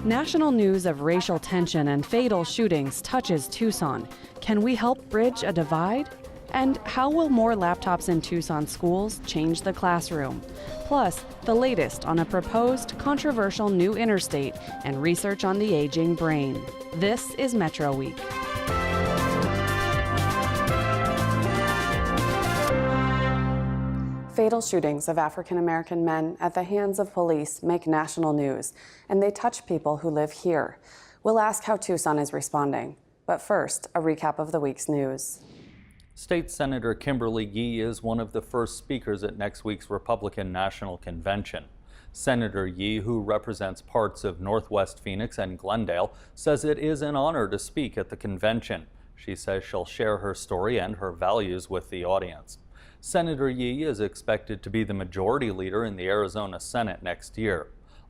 National news of racial tension and fatal shootings touches Tucson. Can we help bridge a divide? And how will more laptops in Tucson schools change the classroom? Plus, the latest on a proposed controversial new interstate and research on the aging brain. This is Metro Week. Fatal shootings of African American men at the hands of police make national news, and they touch people who live here. We'll ask how Tucson is responding. But first, a recap of the week's news. State Senator Kimberly Yee is one of the first speakers at next week's Republican National Convention. Senator Yee, who represents parts of Northwest Phoenix and Glendale, says it is an honor to speak at the convention. She says she'll share her story and her values with the audience. Senator Yee is expected to be the majority leader in the Arizona Senate next year.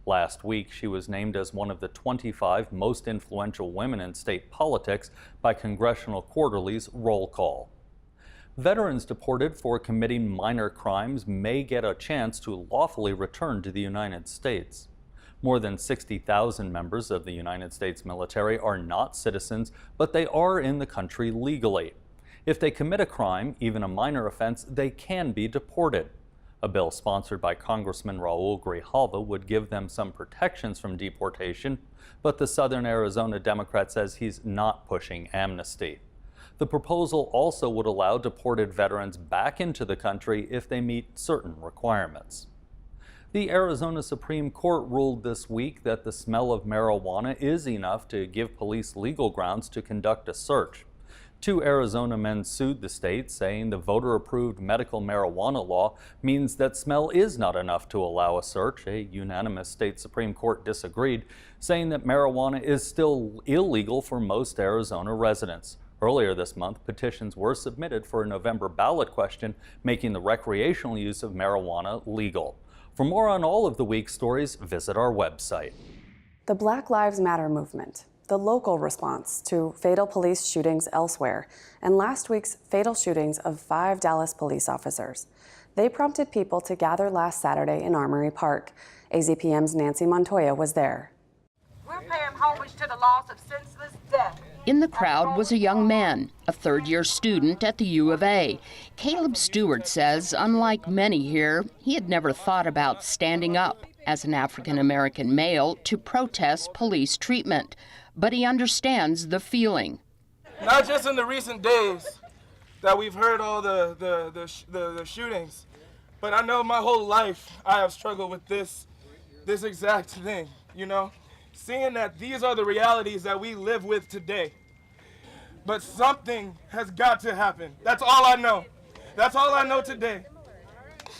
Last week, she was named as one of the 25 most influential women in state politics by Congressional Quarterly's Roll Call. Veterans deported for committing minor crimes may get a chance to lawfully return to the United States. More than 60,000 members of the United States military are not citizens, but they are in the country legally. If they commit a crime, even a minor offense, they can be deported. A bill sponsored by Congressman Raul Grijalva would give them some protections from deportation, but the Southern Arizona Democrat says he's not pushing amnesty. The proposal also would allow deported veterans back into the country if they meet certain requirements. The Arizona Supreme Court ruled this week that the smell of marijuana is enough to give police legal grounds to conduct a search. 2 Arizona men sued the state, saying the voter-approved medical marijuana law means that smell is not enough to allow a search. A unanimous state Supreme Court disagreed, saying that marijuana is still illegal for most Arizona residents. Earlier this month, petitions were submitted for a November ballot question making the recreational use of marijuana legal. For more on all of the week's stories, visit our website. The Black Lives Matter movement, the local response to fatal police shootings elsewhere, and last week's fatal shootings of 5 Dallas police officers. They prompted people to gather last Saturday in Armory Park. AZPM's Nancy Montoya was there. We're paying homage to the loss of senseless death. In the crowd was a young man, a third-year student at the U of A. Caleb Stewart says, unlike many here, he had never thought about standing up as an African-American male to protest police treatment. But he understands the feeling. Not just in the recent days that we've heard all the shootings, but I know my whole life I have struggled with this exact thing, you know? Seeing that these are the realities that we live with today. But something has got to happen. That's all I know. That's all I know today.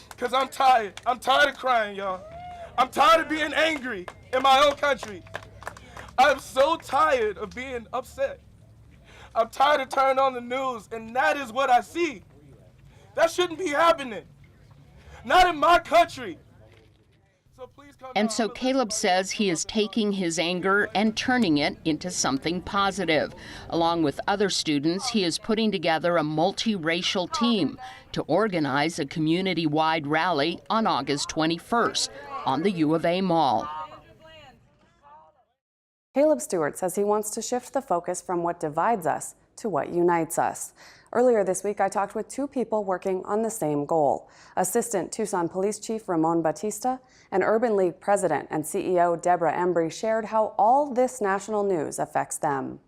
Because I'm tired. I'm tired of crying, y'all. I'm tired of being angry in my own country. I'm so tired of being upset. I'm tired of turning on the news, and that is what I see. That shouldn't be happening. Not in my country. And so Caleb says he is taking his anger and turning it into something positive. Along with other students, he is putting together a multiracial team to organize a community-wide rally on August 21st on the U of A Mall. Caleb Stewart says he wants to shift the focus from what divides us to what unites us. Earlier this week, I talked with 2 people working on the same goal. Assistant Tucson Police Chief Ramon Batista and Urban League President and CEO Deborah Embry shared how all this national news affects them.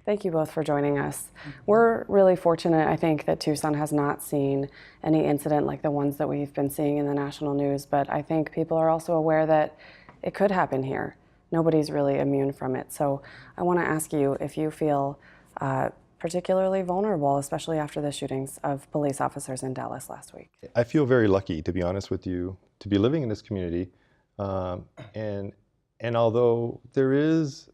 Thank you both for joining us. We're really fortunate, I think, that Tucson has not seen any incident like the ones that we've been seeing in the national news, but I think people are also aware that it could happen here. Nobody's really immune from it. So I want to ask you if you feel particularly vulnerable, especially after the shootings of police officers in Dallas last week. I feel very lucky, to be honest with you, to be living in this community. And although there is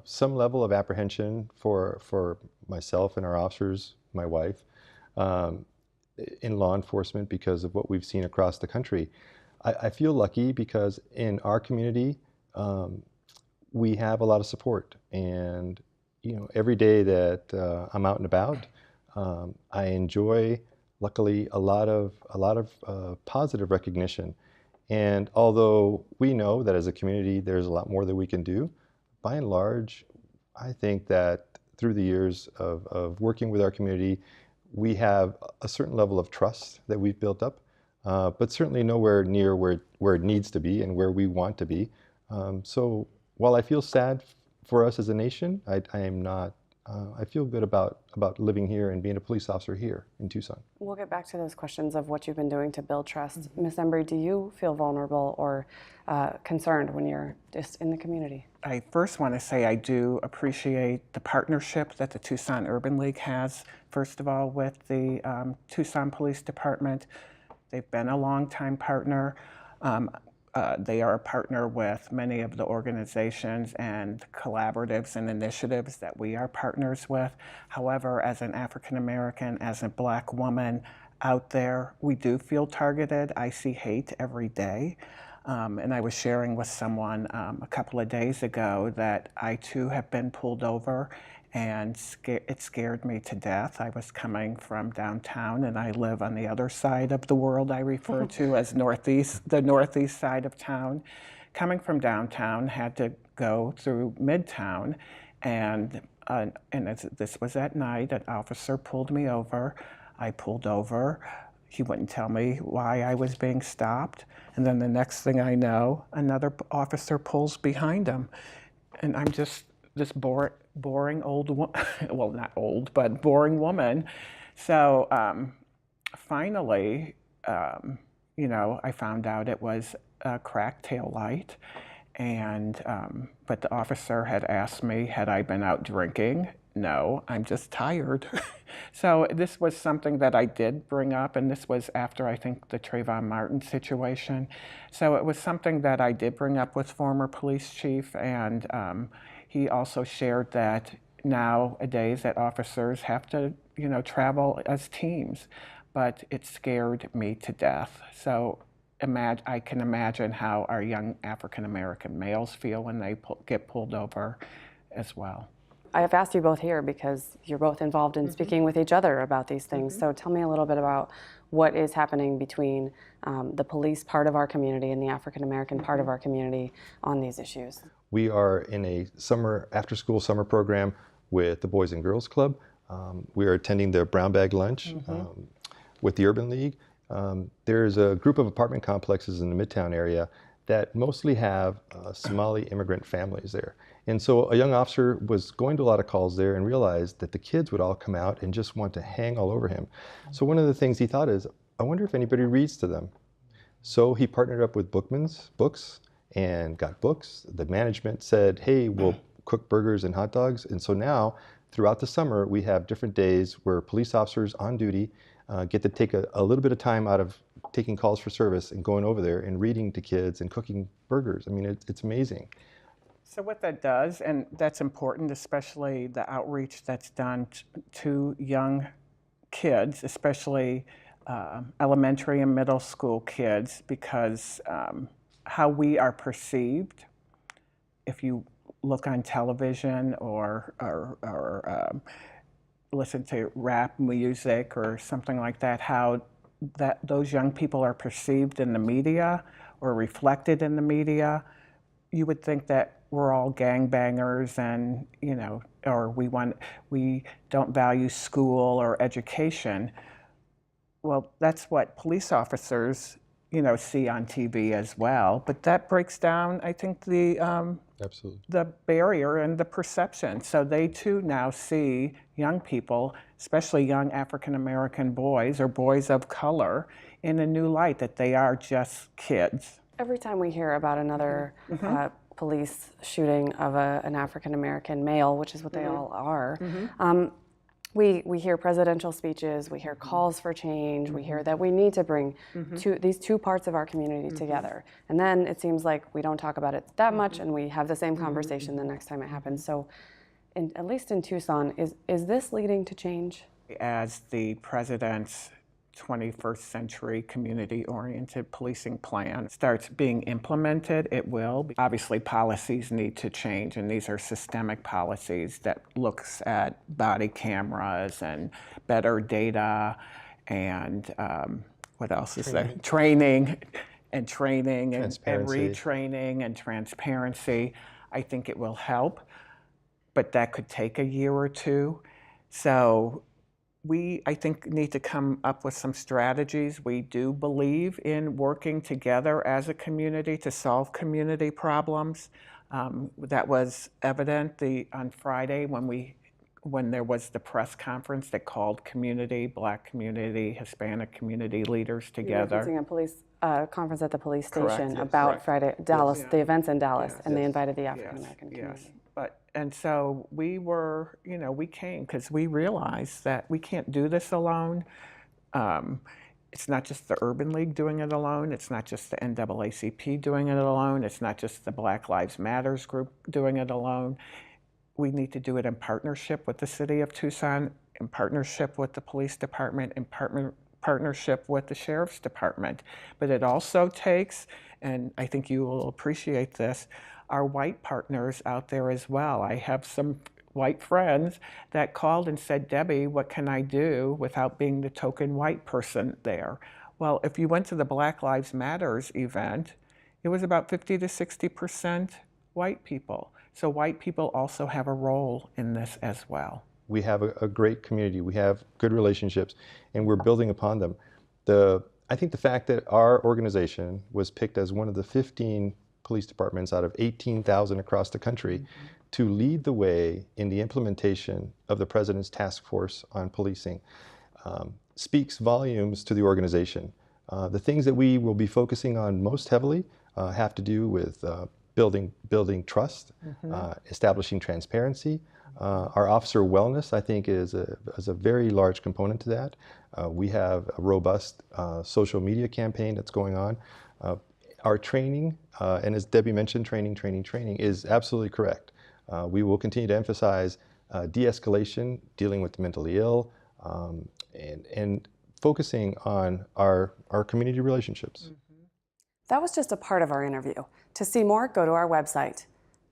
some level of apprehension for myself and our officers, my wife, in law enforcement because of what we've seen across the country, I feel lucky because in our community, we have a lot of support. And you know, every day that I'm out and about, I enjoy, luckily, a lot of positive recognition. And although we know that as a community there's a lot more that we can do, by and large, I think that through the years of working with our community, we have a certain level of trust that we've built up, but certainly nowhere near where it needs to be and where we want to be. So while I feel sad for us as a nation, I am not. I feel good about living here and being a police officer here in Tucson. We'll get back to those questions of what you've been doing to build trust. Ms. Embry, do you feel vulnerable or concerned when you're just in the community? I first want to say I do appreciate the partnership that the Tucson Urban League has, first of all, with the Tucson Police Department. They've been a longtime partner. They are a partner with many of the organizations and collaboratives and initiatives that we are partners with. However, as an African American, as a Black woman out there, we do feel targeted. I see hate every day. And I was sharing with someone a couple of days ago that I too have been pulled over, and it scared me to death. I was coming from downtown, and I live on the other side of the world I refer to as the northeast side of town. Coming from downtown, had to go through Midtown, and this was at night. An officer pulled me over. I pulled over. He wouldn't tell me why I was being stopped. And then the next thing I know, another officer pulls behind him. And I'm just this boring old well, not old, but boring woman. So finally, I found out it was a cracked tail light. And but the officer had asked me, had I been out drinking? No, I'm just tired. So this was something that I did bring up, and this was after, I think, the Trayvon Martin situation. So it was something that I did bring up with former police chief, and he also shared that nowadays that officers have to, travel as teams, but it scared me to death. So I can imagine how our young African-American males feel when they get pulled over as well. I have asked you both here because you're both involved in speaking with each other about these things. So tell me a little bit about what is happening between the police part of our community and the African-American part of our community on these issues. We are in a after-school summer program with the Boys and Girls Club. We are attending the Brown Bag Lunch with the Urban League. There's a group of apartment complexes in the Midtown area that mostly have Somali immigrant families there. And so a young officer was going to a lot of calls there and realized that the kids would all come out and just want to hang all over him. So one of the things he thought is, I wonder if anybody reads to them. So he partnered up with Bookman's Books and got books. The management said, hey, we'll cook burgers and hot dogs. And so now, throughout the summer, we have different days where police officers on duty get to take a little bit of time out of taking calls for service and going over there and reading to kids and cooking burgers. I mean, it's amazing. So what that does, and that's important, especially the outreach that's done to young kids, especially elementary and middle school kids, because how we are perceived, if you look on television or listen to rap music or something like that, how those young people are perceived in the media or reflected in the media, you would think that we're all gangbangers and, or we don't value school or education. Well, that's what police officers, see on TV as well. But that breaks down, I think, Absolutely. the barrier and the perception. So they too now see young people, especially young African-American boys or boys of color, in a new light, that they are just kids. Every time we hear about another police shooting of an African-American male, which is what they all are, we hear presidential speeches, we hear calls for change, we hear that we need to bring these two parts of our community together. And then it seems like we don't talk about it that much, and we have the same conversation the next time it happens. So at least in Tucson, is this leading to change? As the president's 21st century community-oriented policing plan starts being implemented, it will. Obviously, policies need to change, and these are systemic policies that looks at body cameras and better data and what else is there? Training and training and Transparency. retraining and transparency. I think it will help, but that could take a year or two. So we, I think, need to come up with some strategies. We do believe in working together as a community to solve community problems. That was evident on Friday when there was the press conference that called Black community, Hispanic community leaders together. You're referencing a police conference at the police Correct, station yes, about correct. Friday, Dallas, Yes. the events in Dallas, Yes. and they Yes. invited the African American Yes, community. and so we were, we came because we realized that we can't do this alone. It's not just the Urban League doing it alone. It's not just the NAACP doing it alone. It's not just the Black Lives Matters group doing it alone. We need to do it in partnership with the City of Tucson, in partnership with the police department, in partnership with the sheriff's department. But it also takes, and I think you will appreciate this, our white partners out there as well. I have some white friends that called and said, Debbie, what can I do without being the token white person there? Well, if you went to the Black Lives Matters event, it was about 50 to 60% white people. So white people also have a role in this as well. We have a great community. We have good relationships, and we're building upon them. I think the fact that our organization was picked as one of the 15 police departments out of 18,000 across the country to lead the way in the implementation of the President's Task Force on Policing speaks volumes to the organization. The things that we will be focusing on most heavily have to do with building trust, establishing transparency. Our officer wellness, I think, is a very large component to that. We have a robust social media campaign that's going on. Our training, and as Debbie mentioned, training is absolutely correct. We will continue to emphasize de-escalation, dealing with the mentally ill, and focusing on our community relationships. That was just a part of our interview. To see more, go to our website.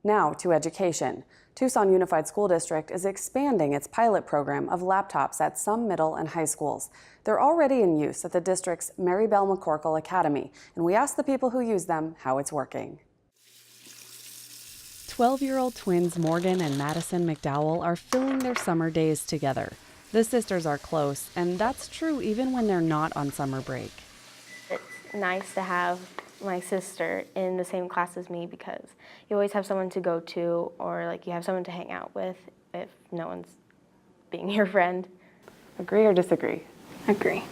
Now to education. Tucson Unified School District is expanding its pilot program of laptops at some middle and high schools. They're already in use at the district's Marybelle McCorkle Academy, and we asked the people who use them how it's working. 12-year-old twins Morgan and Madison McDowell are filling their summer days together. The sisters are close, and that's true even when they're not on summer break. It's nice to have my sister in the same class as me because you always have someone to go to, or like you have someone to hang out with if no one's being your friend. Agree or disagree? Agree.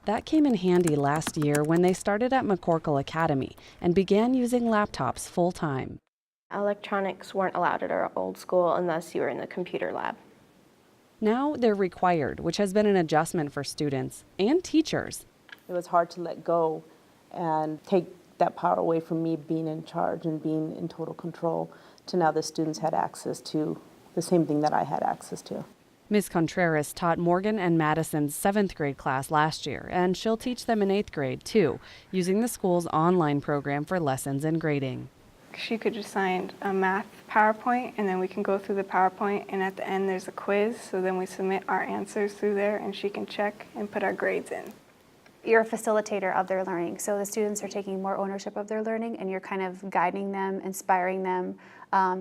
That came in handy last year when they started at McCorkle Academy and began using laptops full-time. Electronics weren't allowed at our old school unless you were in the computer lab. Now they're required, which has been an adjustment for students and teachers. It was hard to let go and take that power away from me being in charge and being in total control to now the students had access to the same thing that I had access to. Ms. Contreras taught Morgan and Madison's 7th grade class last year, and she'll teach them in 8th grade too, using the school's online program for lessons and grading. She could just sign a math PowerPoint, and then we can go through the PowerPoint, and at the end there's a quiz, so then we submit our answers through there and she can check and put our grades in. You're a facilitator of their learning, so the students are taking more ownership of their learning, and you're kind of guiding them, inspiring them,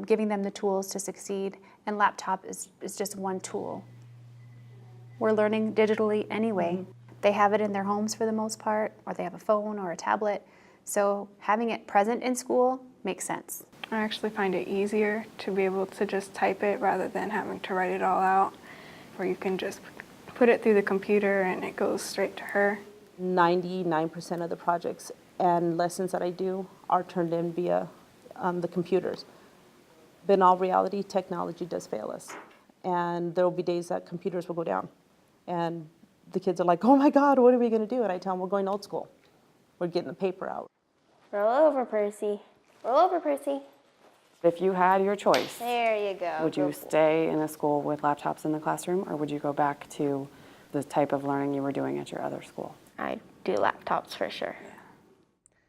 giving them the tools to succeed, and laptop is just one tool. We're learning digitally anyway. They have it in their homes for the most part, or they have a phone or a tablet, so having it present in school makes sense. I actually find it easier to be able to just type it rather than having to write it all out, where you can just put it through the computer and it goes straight to her. 99% of the projects and lessons that I do are turned in via the computers. But in all reality, technology does fail us. And there will be days that computers will go down. And the kids are like, oh my God, what are we gonna do? And I tell them, we're going old school. We're getting the paper out. Roll over, Percy. Roll over, Percy. If you had your choice, There you go. would you stay in a school with laptops in the classroom, or would you go back to the type of learning you were doing at your other school? I do laptops for sure.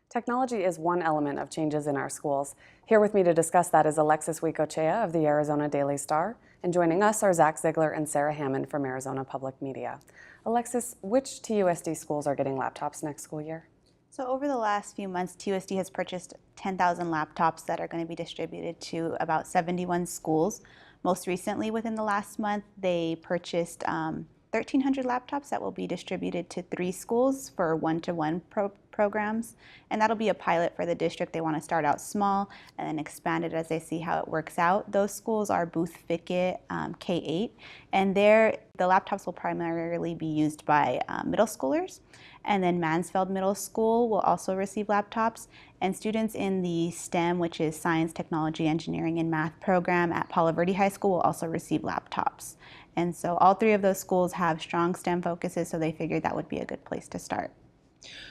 Technology is one element of changes in our schools. Here with me to discuss that is Alexis Wicochea of the Arizona Daily Star, and joining us are Zach Ziegler and Sarah Hammond from Arizona Public Media. Alexis, which TUSD schools are getting laptops next school year? So over the last few months, TUSD has purchased 10,000 laptops that are going to be distributed to about 71 schools. Most recently, within the last month, they purchased 1,300 laptops that will be distributed to 3 schools for one-to-one programs. And that'll be a pilot for the district. They want to start out small and then expand it as they see how it works out. Those schools are Booth Fickett, K-8, and the laptops will primarily be used by middle schoolers. And then Mansfield Middle School will also receive laptops. And students in the STEM, which is Science, Technology, Engineering, and Math program at Palo Verde High School, will also receive laptops. And so all 3 of those schools have strong STEM focuses, so they figured that would be a good place to start.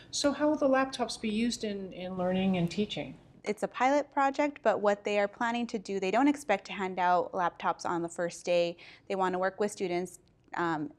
So how will the laptops be used in learning and teaching? It's a pilot project, but what they are planning to do, they don't expect to hand out laptops on the first day. They want to work with students,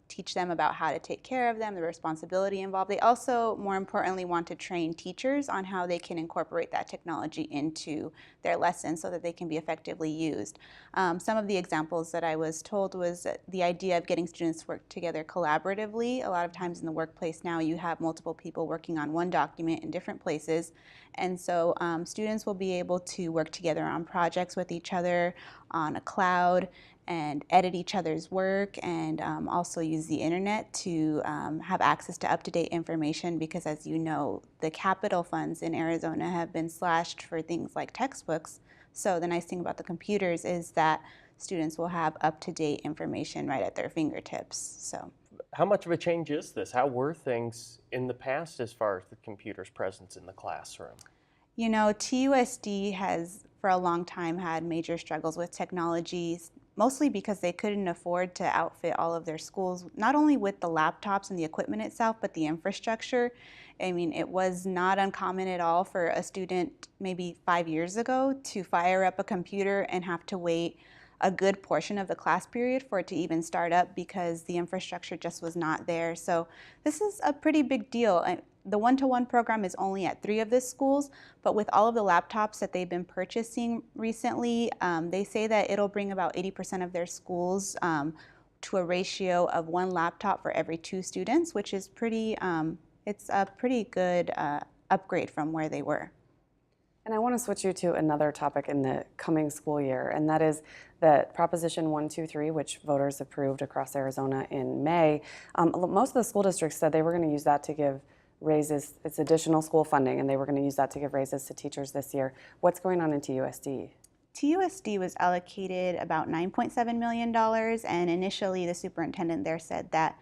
teach them about how to take care of them, the responsibility involved. They also, more importantly, want to train teachers on how they can incorporate that technology into their lessons so that they can be effectively used. Some of the examples that I was told was the idea of getting students to work together collaboratively. A lot of times in the workplace now you have multiple people working on one document in different places, and so students will be able to work together on projects with each other on a cloud and edit each other's work, and also use the internet to have access to up-to-date information, because as you know, the capital funds in Arizona have been slashed for things like textbooks. So the nice thing about the computers is that students will have up-to-date information right at their fingertips. So, how much of a change is this? How were things in the past as far as the computer's presence in the classroom? You know, TUSD has for a long time had major struggles with technologies, mostly because they couldn't afford to outfit all of their schools, not only with the laptops and the equipment itself, but the infrastructure. I mean, it was not uncommon at all for a student maybe 5 years ago to fire up a computer and have to wait a good portion of the class period for it to even start up because the infrastructure just was not there. So this is a pretty big deal. The one-to-one program is only at 3 of the schools, but with all of the laptops that they've been purchasing recently, they say that it'll bring about 80% of their schools to a ratio of 1 laptop for every 2 students, which is pretty, it's a pretty good upgrade from where they were. And I want to switch you to another topic in the coming school year, and that is that Proposition 123, which voters approved across Arizona in May. Most of the school districts said they were going to use that to give raises. It's additional school funding, and they were going to use that to give raises to teachers this year. What's going on in TUSD? TUSD was allocated about $9.7 million, and initially the superintendent there said that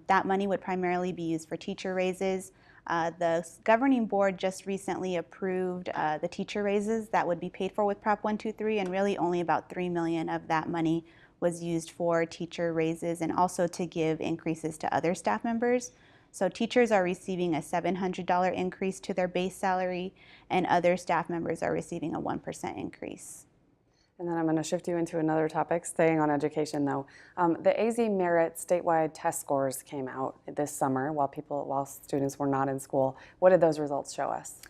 that money would primarily be used for teacher raises. The governing board just recently approved the teacher raises that would be paid for with Prop 123, and really only about $3 million of that money was used for teacher raises and also to give increases to other staff members. So teachers are receiving a $700 increase to their base salary, and other staff members are receiving a 1% increase. And then I'm going to shift you into another topic, staying on education though. The AZ Merit statewide test scores came out this summer while students were not in school. What did those results show us?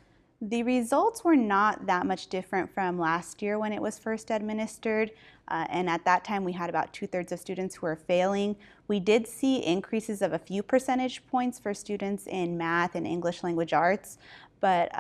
The results were not that much different from last year when it was first administered, and at that time we had about 2/3 of students who were failing. We did see increases of a few percentage points for students in math and English language arts, but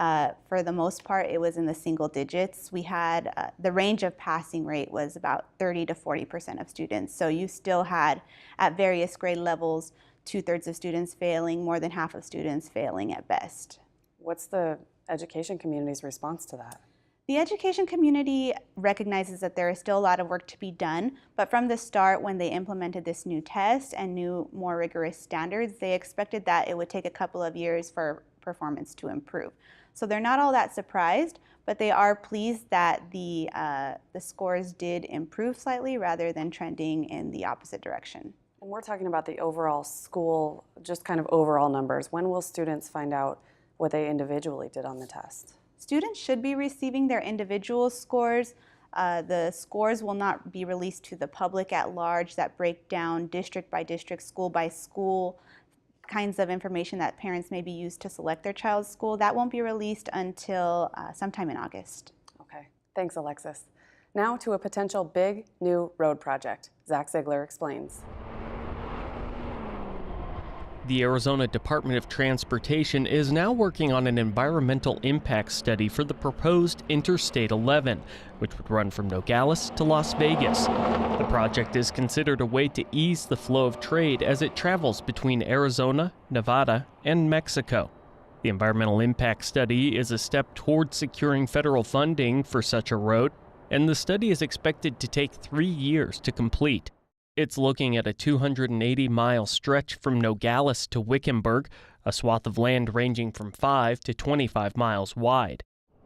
for the most part it was in the single digits. We had the range of passing rate was about 30 to 40% of students, so you still had at various grade levels 2/3 of students failing, more than half of students failing at best. What's the education community's response to that? The education community recognizes that there is still a lot of work to be done, but from the start when they implemented this new test and new, more rigorous standards, they expected that it would take a couple of years for performance to improve. So they're not all that surprised, but they are pleased that the scores did improve slightly rather than trending in the opposite direction. And we're talking about the overall school, just kind of overall numbers. When will students find out what they individually did on the test? Students should be receiving their individual scores. The scores will not be released to the public at large that break down district by district, school by school, kinds of information that parents may be used to select their child's school. That won't be released until sometime in August. Okay, thanks Alexis. Now to a potential big new road project. Zach Ziegler explains. The Arizona Department of Transportation is now working on an environmental impact study for the proposed Interstate 11, which would run from Nogales to Las Vegas. The project is considered a way to ease the flow of trade as it travels between Arizona, Nevada, and Mexico. The environmental impact study is a step toward securing federal funding for such a road, and the study is expected to take 3 years to complete. It's looking at a 280-mile stretch from Nogales to Wickenburg, a swath of land ranging from 5 to 25 miles wide.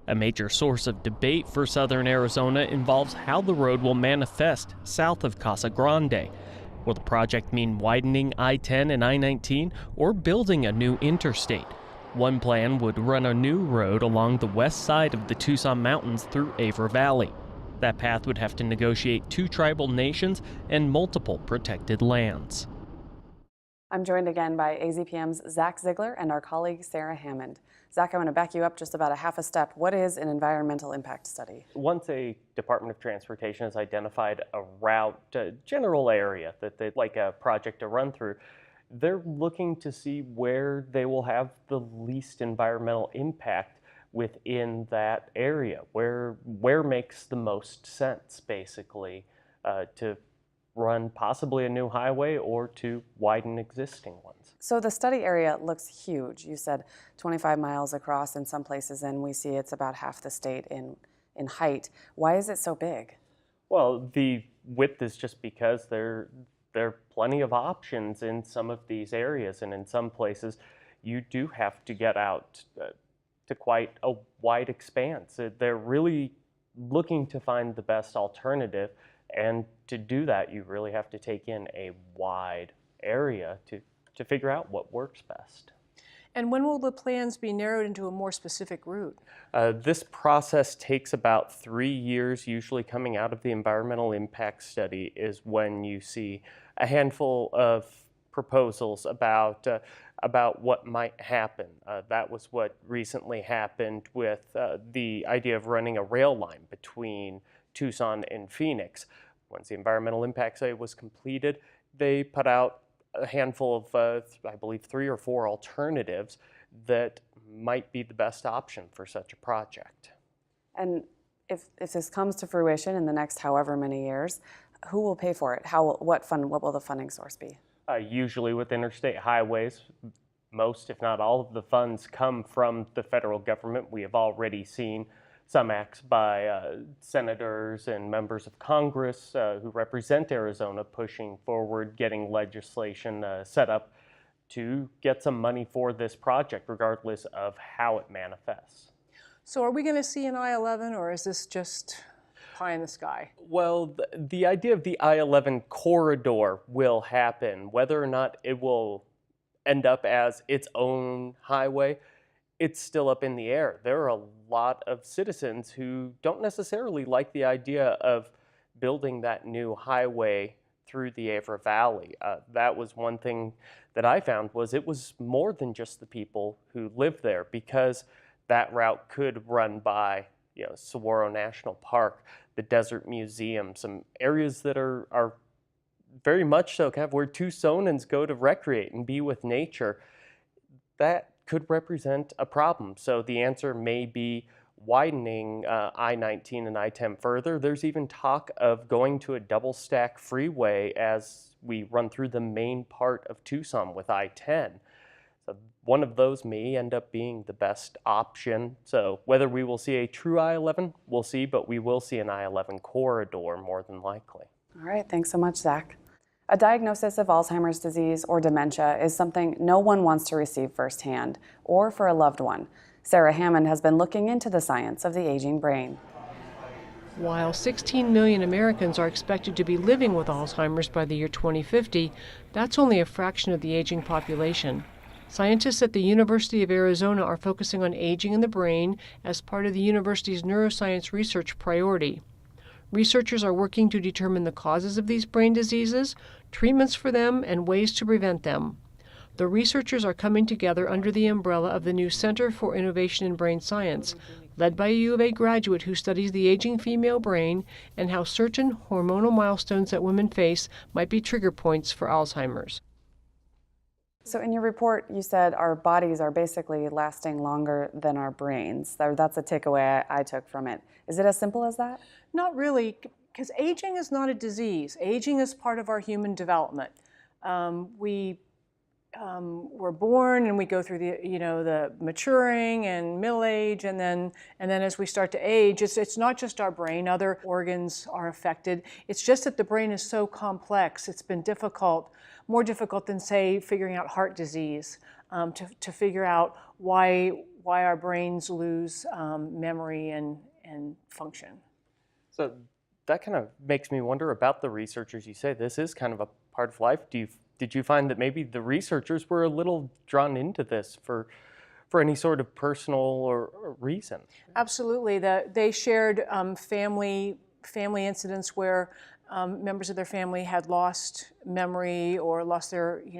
A major source of debate for southern Arizona involves how the road will manifest south of Casa Grande. Will the project mean widening I-10 and I-19 or building a new interstate? One plan would run a new road along the west side of the Tucson Mountains through Avra Valley. That path would have to negotiate 2 tribal nations and multiple protected lands. I'm joined again by AZPM's Zach Ziegler and our colleague Sarah Hammond. Zach, I want to back you up just about a half a step. What is an environmental impact study? Once a Department of Transportation has identified a route, a general area that they'd like a project to run through, they're looking to see where they will have the least environmental impact within that area, where makes the most sense, basically, to run possibly a new highway or to widen existing ones. So the study area looks huge. You said 25 miles across in some places, and we see it's about half the state in height. Why is it so big? Well, the width is just because there are plenty of options in some of these areas, and in some places you do have to get out to quite a wide expanse. They're really looking to find the best alternative, and to do that you really have to take in a wide area to figure out what works best. And when will the plans be narrowed into a more specific route? This process takes about 3 years, usually coming out of the environmental impact study is when you see a handful of proposals about what might happen. That was what recently happened with the idea of running a rail line between Tucson and Phoenix. Once the environmental impact study was completed, they put out a handful of, I believe, 3 or 4 alternatives that might be the best option for such a project. And if this comes to fruition in the next however many years, who will pay for it? What will the funding source be? Usually with interstate highways, most, if not all, of the funds come from the federal government. We have already seen some acts by senators and members of Congress who represent Arizona pushing forward, getting legislation set up to get some money for this project, regardless of how it manifests. So are we going to see an I-11, or is this just pie in the sky? Well, the idea of the I-11 corridor will happen. Whether or not it will end up as its own highway, it's still up in the air. There are a lot of citizens who don't necessarily like the idea of building that new highway through the Avra Valley. That was one thing that I found, was it was more than just the people who live there, because that route could run by Saguaro National Park, the Desert Museum, some areas that are very much so kind of where Tucsonans go to recreate and be with nature. That could represent a problem. So the answer may be widening I-19 and I-10 further. There's even talk of going to a double stack freeway as we run through the main part of Tucson with I-10. So one of those may end up being the best option. So whether we will see a true I-11, we'll see, but we will see an I-11 corridor more than likely. All right, thanks so much, Zach. A diagnosis of Alzheimer's disease or dementia is something no one wants to receive firsthand, or for a loved one. Sarah Hammond has been looking into the science of the aging brain. While 16 million Americans are expected to be living with Alzheimer's by the year 2050, that's only a fraction of the aging population. Scientists at the University of Arizona are focusing on aging in the brain as part of the university's neuroscience research priority. Researchers are working to determine the causes of these brain diseases, treatments for them, and ways to prevent them. The researchers are coming together under the umbrella of the new Center for Innovation in Brain Science, led by a U of A graduate who studies the aging female brain and how certain hormonal milestones that women face might be trigger points for Alzheimer's. So in your report, you said our bodies are basically lasting longer than our brains. That's a takeaway I took from it. Is it as simple as that? Not really, because aging is not a disease. Aging is part of our human development. We're born and we go through the maturing and middle age, and then as we start to age, it's not just our brain. Other organs are affected. It's just that the brain is so complex. It's been more difficult than, say, figuring out heart disease, to figure out why our brains lose memory and function. So that kind of makes me wonder about the researchers. You say this is kind of a part of life. Did you find that maybe the researchers were a little drawn into this for any sort of personal or reason? Absolutely. They shared family incidents where members of their family had lost memory or lost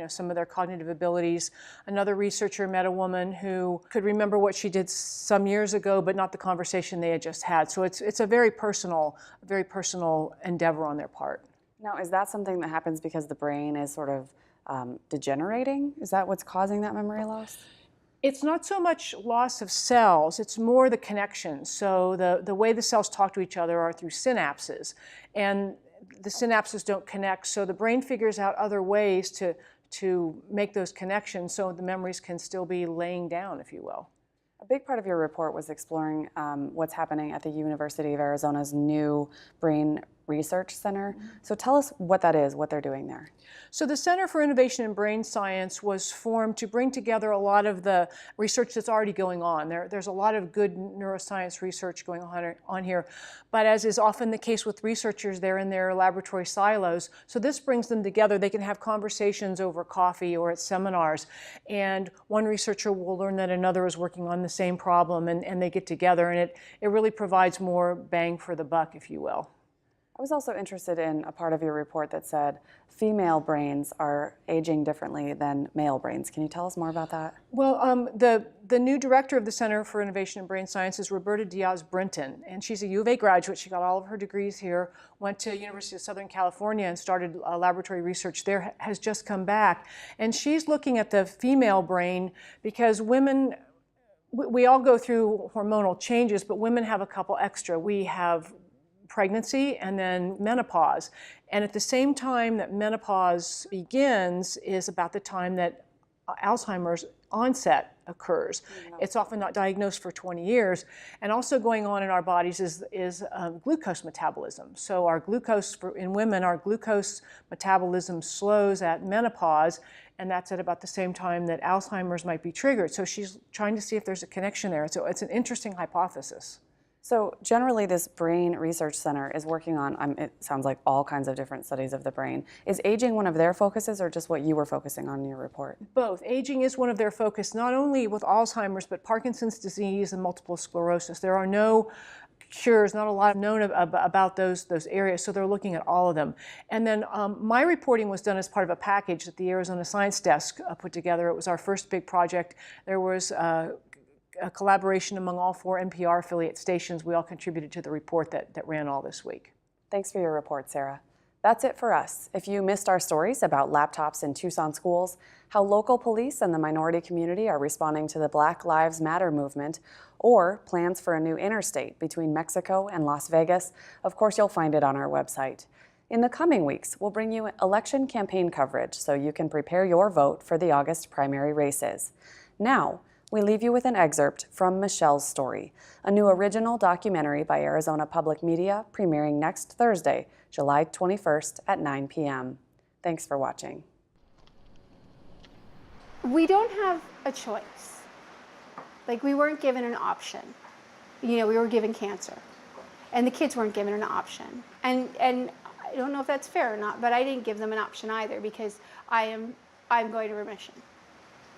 some of their cognitive abilities. Another researcher met a woman who could remember what she did some years ago, but not the conversation they had just had. So it's a very personal endeavor on their part. Now, is that something that happens because the brain is sort of degenerating? Is that what's causing that memory loss? It's not so much loss of cells, it's more the connections. So the way the cells talk to each other are through synapses. And the synapses don't connect, so the brain figures out other ways to make those connections so the memories can still be laying down, if you will. A big part of your report was exploring what's happening at the University of Arizona's new Brain Research Center. So tell us what that is, what they're doing there. So the Center for Innovation in Brain Science was formed to bring together a lot of the research that's already going on. There's a lot of good neuroscience research going on here, but as is often the case with researchers, they're in their laboratory silos. So this brings them together. They can have conversations over coffee or at seminars, and one researcher will learn that another is working on the same problem, and they get together, and it really provides more bang for the buck, if you will. I was also interested in a part of your report that said female brains are aging differently than male brains. Can you tell us more about that? Well, the new director of the Center for Innovation in Brain Science is Roberta Diaz-Brinton, and she's a U of A graduate. She got all of her degrees here, went to University of Southern California and started laboratory research there, has just come back. And she's looking at the female brain because women, we all go through hormonal changes, but women have a couple extra. We have pregnancy and then menopause. And at the same time that menopause begins is about the time that Alzheimer's onset occurs. It's often not diagnosed for 20 years. And also going on in our bodies is glucose metabolism. So our glucose, in women, our glucose metabolism slows at menopause, and that's at about the same time that Alzheimer's might be triggered. So she's trying to see if there's a connection there. So it's an interesting hypothesis. So generally this Brain Research Center is working on, it sounds like all kinds of different studies of the brain. Is aging one of their focuses or just what you were focusing on in your report? Both. Aging is one of their focus, not only with Alzheimer's, but Parkinson's disease and multiple sclerosis. There are no cures, not a lot known about those areas, so they're looking at all of them. And then my reporting was done as part of a package that the Arizona Science Desk put together. It was our first big project. There was a collaboration among all 4 NPR affiliate stations. We all contributed to the report that ran all this week. Thanks for your report, Sarah. That's it for us. If you missed our stories about laptops in Tucson schools, how local police and the minority community are responding to the Black Lives Matter movement, or plans for a new interstate between Mexico and Las Vegas, of course you'll find it on our website. In the coming weeks, we'll bring you election campaign coverage so you can prepare your vote for the August primary races. Now, we leave you with an excerpt from Michelle's Story, a new original documentary by Arizona Public Media premiering next Thursday, July 21st at 9 p.m. Thanks for watching. We don't have a choice. Like, we weren't given an option. You know, we were given cancer, and the kids weren't given an option. And I don't know if that's fair or not, but I didn't give them an option either because I'm going to remission.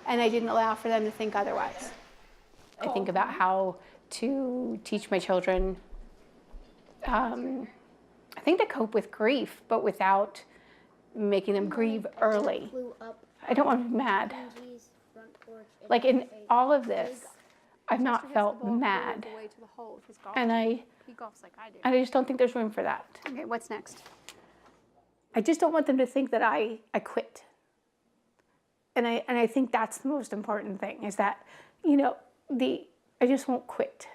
And I didn't allow for them to think otherwise. I think about how to teach my children, I think to cope with grief, but without making them grieve early. I don't want to be mad. Like in all of this, I've not felt mad. And I just don't think there's room for that. Okay, what's next? I just don't want them to think that I quit. And I think that's the most important thing is that, you know, I just won't quit.